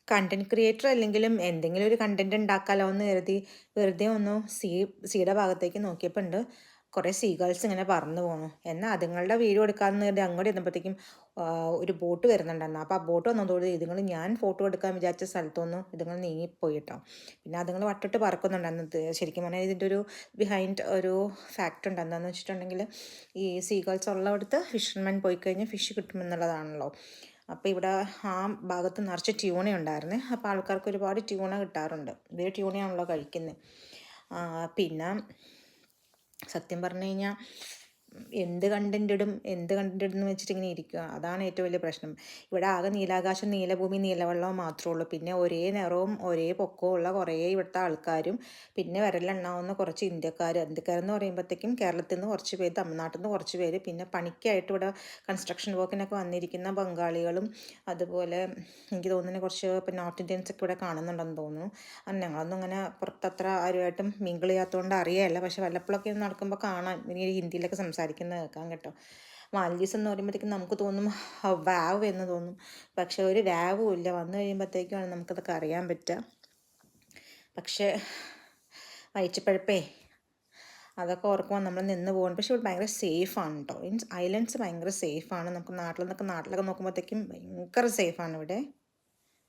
Content creator അല്ലെങ്കിലും എന്തെങ്കിലും ഒരു കണ്ടന്റ് ഉണ്ടാക്കാലോ എന്ന് കരുതി വെറുതെ ഒന്ന് സീയുടെ ഭാഗത്തേക്ക് നോക്കിയപ്പോൾ ഉണ്ട് കുറേ സീഗേൾസ് ഇങ്ങനെ പറന്നു പോണു. എന്നാൽ അതുങ്ങളുടെ വീഡിയോ എടുക്കാമെന്ന് കരുതി അങ്ങോട്ട് ചെന്നപ്പോഴത്തേക്കും ഒരു ബോട്ട് വരുന്നുണ്ടെന്ന്. അപ്പോൾ ആ ബോട്ട് വന്നതോട് ഇതുങ്ങൾ ഞാൻ ഫോട്ടോ എടുക്കാൻ വിചാരിച്ച സ്ഥലത്തൊന്നും ഇതുങ്ങൾ നീങ്ങിപ്പോയി കേട്ടോ. പിന്നെ അതുങ്ങൾ വട്ടിട്ട് പറക്കുന്നുണ്ടെന്ന്. ശരിക്കും പറഞ്ഞാൽ ഇതിൻ്റെ ഒരു ബിഹൈൻഡ് ഒരു ഫാക്റ്റ് ഉണ്ട്. എന്താണെന്ന് വെച്ചിട്ടുണ്ടെങ്കിൽ ഈ സീഗേൾസ് ഉള്ളിടത്ത് ഫിഷർമാൻ പോയി കഴിഞ്ഞാൽ ഫിഷ് കിട്ടുമെന്നുള്ളതാണല്ലോ. അപ്പോൾ ഇവിടെ ആ ഭാഗത്ത് നിറച്ച് ട്യൂണ ഉണ്ടായിരുന്നേ. അപ്പോൾ ആൾക്കാർക്ക് ഒരുപാട് ട്യൂണ കിട്ടാറുണ്ട്. ഇതേ ട്യൂണയാണല്ലോ കഴിക്കുന്നത്. പിന്നെ സത്യം പറഞ്ഞു കഴിഞ്ഞാൽ എന്ത് കണ്ടന്റ് ഇടും എന്ന് വെച്ചിട്ട് ഇങ്ങനെ ഇരിക്കുക. അതാണ് ഏറ്റവും വലിയ പ്രശ്നം. ഇവിടെ ആകെ നീലാകാശം, നീലഭൂമി, നീലവെള്ളവും മാത്രമേ ഉള്ളൂ. പിന്നെ ഒരേ നിറവും ഒരേ പൊക്കവും ഉള്ള കുറേ ഇവിടുത്തെ ആൾക്കാരും പിന്നെ വിരലെണ്ണാവുന്ന കുറച്ച് ഇന്ത്യക്കാരെന്ന് പറയുമ്പോഴത്തേക്കും കേരളത്തിൽ നിന്ന് കുറച്ച് പേര്, തമിഴ്നാട്ടിൽ നിന്ന് കുറച്ച് പേര്, പിന്നെ പണിക്കായിട്ട് ഇവിടെ കൺസ്ട്രക്ഷൻ വർക്കിനൊക്കെ വന്നിരിക്കുന്ന ബംഗാളികളും, അതുപോലെ എനിക്ക് തോന്നുന്നു കുറച്ച് ഇപ്പം നോർത്ത് ഇന്ത്യൻസൊക്കെ ഇവിടെ കാണുന്നുണ്ടെന്ന് തോന്നുന്നു. ഞങ്ങളൊന്നും അങ്ങനെ പുറത്തത്ര ആരുമായിട്ടും മിങ്കിൾ ചെയ്യാത്തതുകൊണ്ട് അറിയാമല്ല. പക്ഷെ വല്ലപ്പോഴൊക്കെ നടക്കുമ്പോൾ കാണാൻ ഇനി ഹിന്ദിയിലൊക്കെ സംസാരിക്കുന്നത് കേൾക്കാം കേട്ടോ. മാൽഡീവ്സ് എന്ന് പറയുമ്പോഴത്തേക്കും നമുക്ക് തോന്നും വാവ് എന്ന് തോന്നും. പക്ഷെ ഒരു വാവും ഇല്ല. വന്നു കഴിയുമ്പോഴത്തേക്കുമാണ് നമുക്കതൊക്കെ അറിയാൻ പറ്റുക. പക്ഷേ വയറ്റിപ്പഴപ്പേ അതൊക്കെ ഓർക്കുമ്പോൾ നമ്മൾ നിന്ന് പോകും. പക്ഷെ ഇവിടെ ഭയങ്കര സേഫാണ് കേട്ടോ. മീൻസ് ഐലൻഡ്സ് ഭയങ്കര സേഫാണ്. നമുക്ക് നാട്ടിലൊക്കെ നോക്കുമ്പോഴത്തേക്കും ഭയങ്കര സേഫാണ് ഇവിടെ.